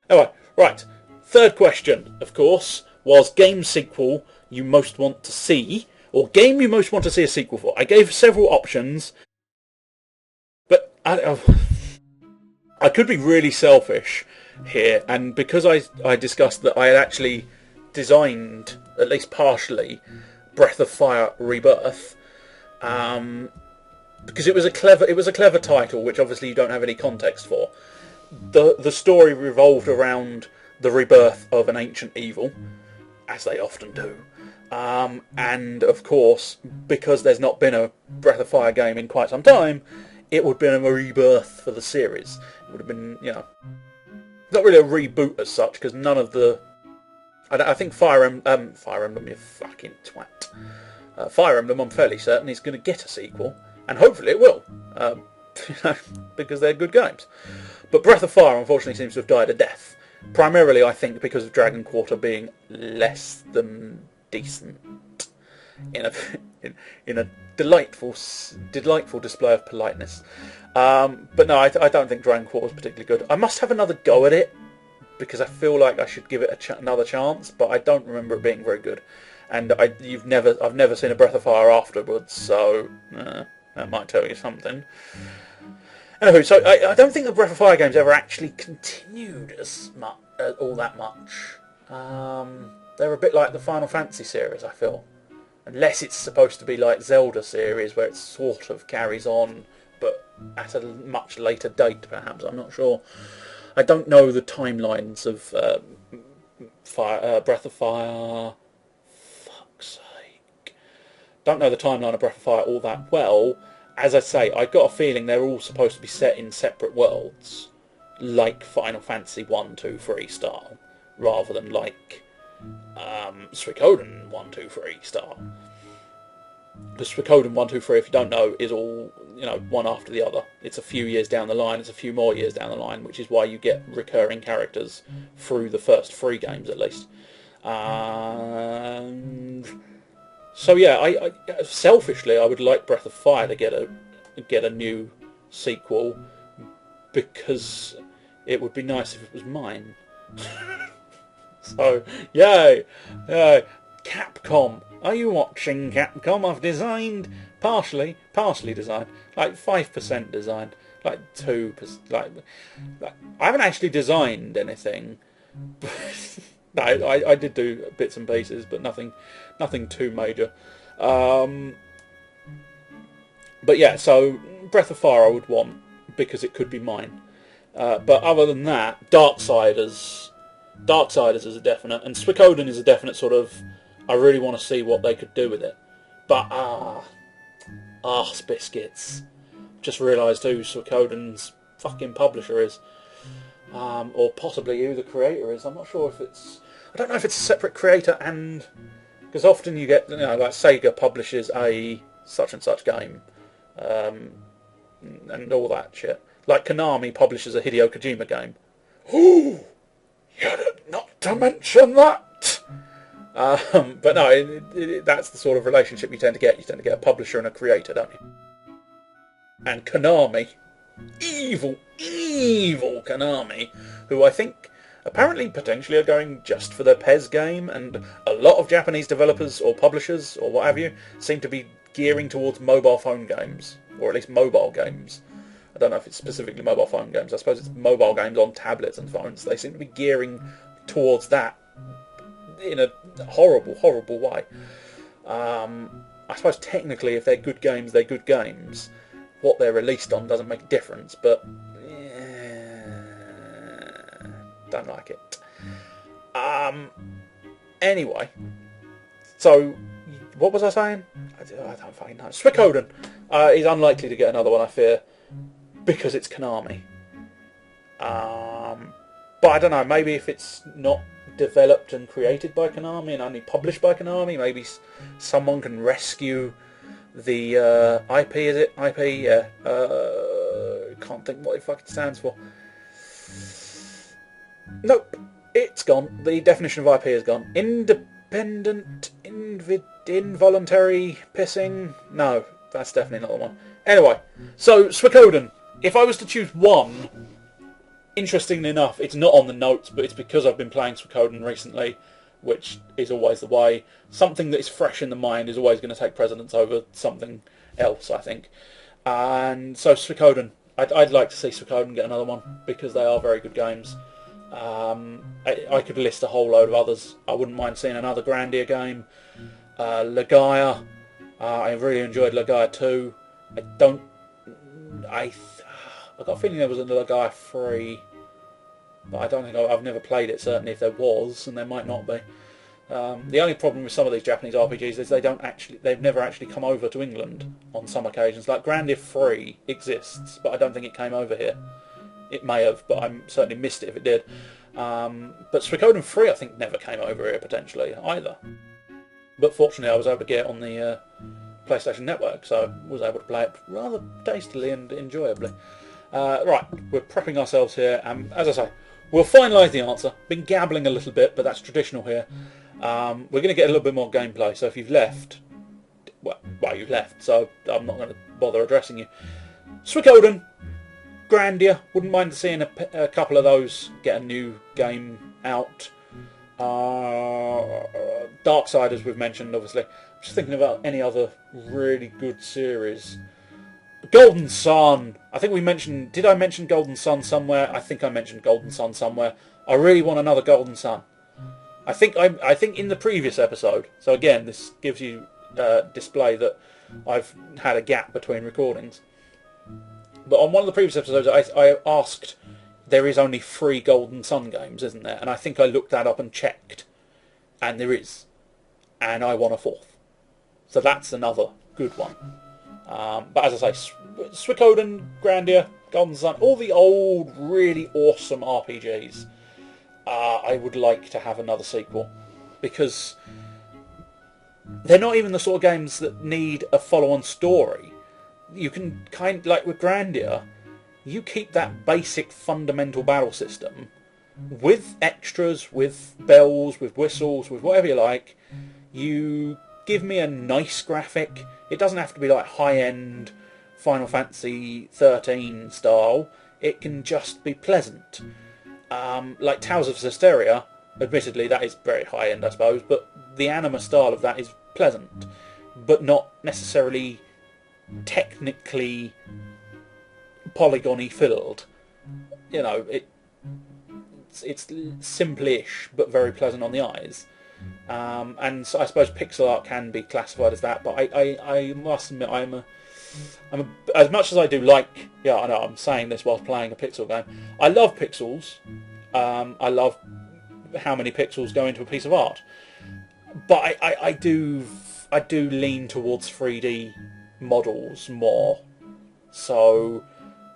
Anyway, right. Third question, of course, was game sequel you most want to see, or game you most want to see a sequel for. I gave several options, but I could be really selfish here, and because I discussed that I had actually designed, at least partially, Breath of Fire Rebirth, because it was a clever title, which obviously you don't have any context for. The story revolved around the rebirth of an ancient evil, as they often do. And of course, because there's not been a Breath of Fire game in quite some time, it would have been a rebirth for the series. It would have been, not really a reboot as such, because none of the... I think Fire Emblem, you fucking twat. Fire Emblem, I'm fairly certain, is going to get a sequel, and hopefully it will, because they're good games. But Breath of Fire, unfortunately, seems to have died a death. Primarily, I think, because of Dragon Quarter being less than decent in a delightful display of politeness. But no, I don't think Dragon Quarter was particularly good. I must have another go at it, because I feel like I should give it another chance, but I don't remember it being very good. And I've never seen a Breath of Fire afterwards, so that might tell you something. Anyway, so I don't think the Breath of Fire games ever actually continued all that much. They're a bit like the Final Fantasy series, I feel. Unless it's supposed to be like Zelda series, where it sort of carries on, but at a much later date, perhaps. I'm not sure. I don't know the timelines of Breath of Fire. Fuck's sake. Don't know the timeline of Breath of Fire all that well. As I say, I got a feeling they're all supposed to be set in separate worlds, like Final Fantasy 1, 2, 3 style, rather than like Suikoden 1, 2, 3 style. Because Suikoden 1, 2, 3, if you don't know, is all, one after the other. It's a few years down the line, it's a few more years down the line, which is why you get recurring characters through the first 3 games at least. So yeah, I selfishly I would like Breath of Fire to get a new sequel, because it would be nice if it was mine. So yay, Capcom. Are you watching, Capcom? I've designed partially designed, like 5% designed, like 2%, like I haven't actually designed anything. No, I did do bits and pieces, but nothing too major. But yeah, so Breath of Fire I would want, because it could be mine. But other than that, Darksiders is a definite, and Suikoden is a definite sort of, I really want to see what they could do with it. But, arse biscuits. Just realised who Suikoden's fucking publisher is. Or possibly who the creator is. I'm not sure if it's... I don't know if it's a separate creator, and... Because often you get, like Sega publishes a such and such game. And all that shit. Like Konami publishes a Hideo Kojima game. Ooh! You had not to mention that! But no, that's the sort of relationship you tend to get. You tend to get a publisher and a creator, don't you? And Konami, evil Konami, who I think apparently potentially are going just for their PES game, and a lot of Japanese developers or publishers or what have you seem to be gearing towards mobile phone games, or at least mobile games. I don't know if it's specifically mobile phone games. I suppose it's mobile games on tablets and phones. They seem to be gearing towards that in a horrible way. I suppose technically if they're good games, they're good games. What they're released on doesn't make a difference, but don't like it. Anyway, so what was I saying? I don't fucking know. Suikoden is unlikely to get another one, I fear, because it's Konami. But I don't know, maybe if it's not developed and created by Konami and only published by Konami, maybe someone can rescue the IP, is it? IP, yeah. Can't think what it fucking stands for. Nope, it's gone. The definition of IP is gone. Independent, involuntary pissing? No, that's definitely not the one. Anyway, so Suikoden. If I was to choose one interestingly enough, it's not on the notes, but it's because I've been playing Suikoden recently, which is always the way. Something that is fresh in the mind is always going to take precedence over something else, I think. And so Suikoden, I'd like to see Suikoden get another one, because they are very good games. I could list a whole load of others. I wouldn't mind seeing another Grandia game. Legaia, I really enjoyed Legaia 2. I got a feeling there was a Legaia 3, but I don't think I've never played it. Certainly, if there was, and there might not be. The only problem with some of these Japanese RPGs is they've never actually come over to England on some occasions. Like Grandia 3 exists, but I don't think it came over here. It may have, but I certainly missed it if it did. But Suikoden 3, I think, never came over here potentially either. But fortunately, I was able to get it on the PlayStation Network, so I was able to play it rather tastily and enjoyably. Right, we're prepping ourselves here, and as I say, we'll finalise the answer. Been gabbling a little bit, but that's traditional here. We're going to get a little bit more gameplay, so if you've left, well, you've left, so I'm not going to bother addressing you. Suikoden, Grandia, wouldn't mind seeing a couple of those get a new game out. Darksiders we've mentioned, obviously. I'm just thinking about any other really good series. Golden Sun. I think we mentioned... Did I mention Golden Sun somewhere? I think I mentioned Golden Sun somewhere. I really want another Golden Sun. I think in the previous episode. So again, this gives you display that I've had a gap between recordings. But on one of the previous episodes, I asked, there is only 3 Golden Sun games, isn't there? And I think I looked that up and checked. And there is. And I want a 4th. So that's another good one. But as I say, Suikoden, Grandia, Golden Sun, all the old, really awesome RPGs, I would like to have another sequel. Because they're not even the sort of games that need a follow-on story. You can like with Grandia, you keep that basic fundamental battle system with extras, with bells, with whistles, with whatever you like. You give me a nice graphic. It doesn't have to be like high-end Final Fantasy 13 style. It can just be pleasant. Like Tales of Systeria, admittedly that is very high-end, I suppose, but the anima style of that is pleasant, but not necessarily technically polygony filled. You know, it's simple-ish but very pleasant on the eyes. And so I suppose pixel art can be classified as that, but I must admit I'm as much as I do like, yeah, I know I'm saying this whilst playing a pixel game, I love pixels. I love how many pixels go into a piece of art, but I do lean towards 3D models more. So,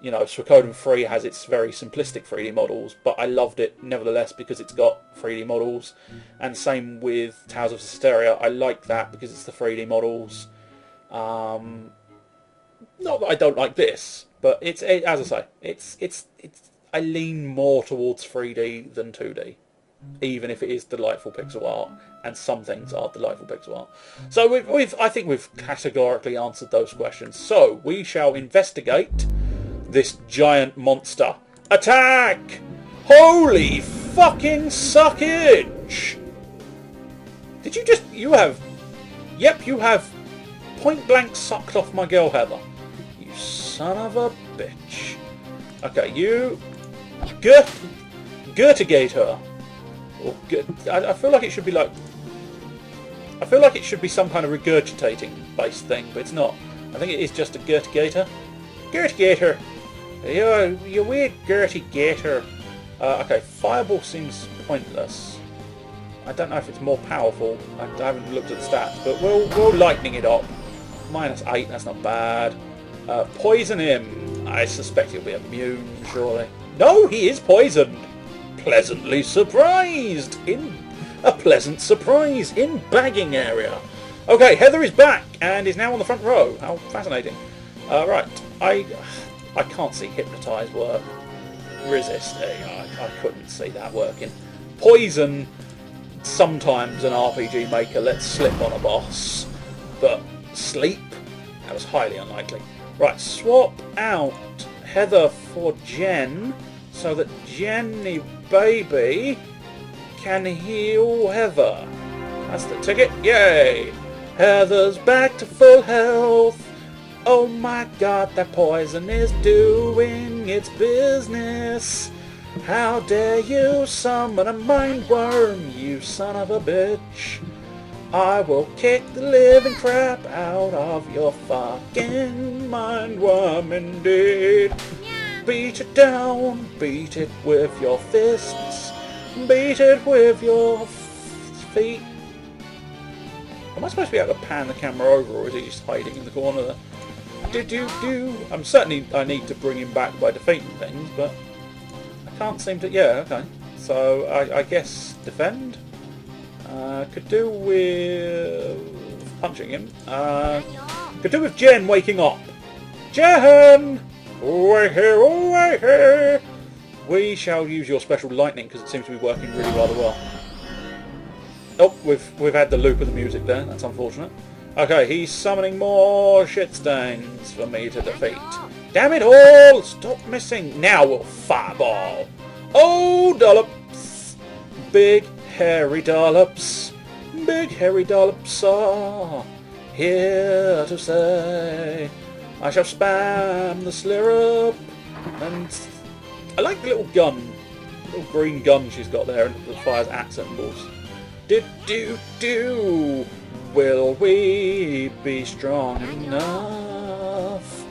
you know, Suikoden 3 has its very simplistic 3D models, but I loved it nevertheless because it's got 3D models. And same with Tales of Systeria, I like that because it's the 3D models. Not that I don't like this, but as I say, it's I lean more towards 3D than 2D, even if it is delightful pixel art, and some things are delightful pixel art. So I think we've categorically answered those questions. So we shall investigate this giant monster. Attack! Holy fucking suckage! Did you just... You have point blank sucked off my girl Heather. You son of a bitch. Okay, you... Gertigate her. Or, I feel like it should be like... I feel like it should be some kind of regurgitating based thing, but it's not. I think it is just a Gertigator. Gertigator! You weird Gertigator. Okay, Fireball seems pointless. I don't know if it's more powerful. I haven't looked at the stats, but we'll lightning it up. -8, that's not bad. Poison him. I suspect he'll be immune, surely. No, he is poisoned. Pleasantly surprised. A pleasant surprise in bagging area. Okay, Heather is back and is now on the front row. How fascinating. Right, I can't see Hypnotise work. Resist. I couldn't see that working. Poison, sometimes an RPG maker lets slip on a boss. But sleep? That was highly unlikely. Right, swap out Heather for Jen. so that Jenny baby can heal Heather. That's the ticket. Yay! Heather's back to full health. Oh my god, that poison is doing its business. How dare you summon a mind worm, you son of a bitch. I will kick the living crap out of your fucking mind worm indeed. Beat it down, beat it with your fists, beat it with your feet. Am I supposed to be able to pan the camera over, or is he just hiding in the corner there? I'm certainly, I need to bring him back by defeating things, but I can't seem to. Yeah, okay. So I guess defend. Could do with punching him. Could do with Jen waking up. Jen, away here, away here. We shall use your special lightning because it seems to be working really rather well. Oh, we've had the loop of the music there. That's unfortunate. Okay, he's summoning more shit stains for me to defeat. Damn it all! Stop missing. Now we'll fireball. Oh, dollops. Big hairy dollops. Big hairy dollops are here to say I shall spam the slurp. And I like the little gun. Little green gun she's got there that fires at symbols. Do. Will we be strong enough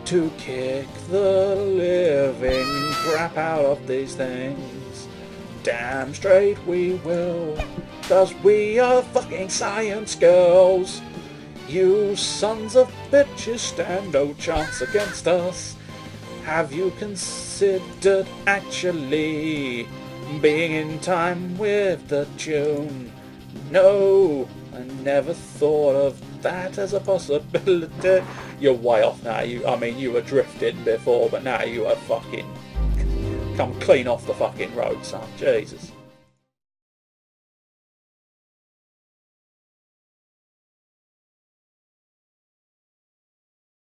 to kick the living crap out of these things? Damn straight we will, 'cause we are fucking science girls. You sons of bitches stand no chance against us. Have you considered actually being in time with the tune? No, I never thought of that as a possibility. You're way off now. I mean, you were drifting before, but now you are fucking come clean off the fucking road, son. Jesus.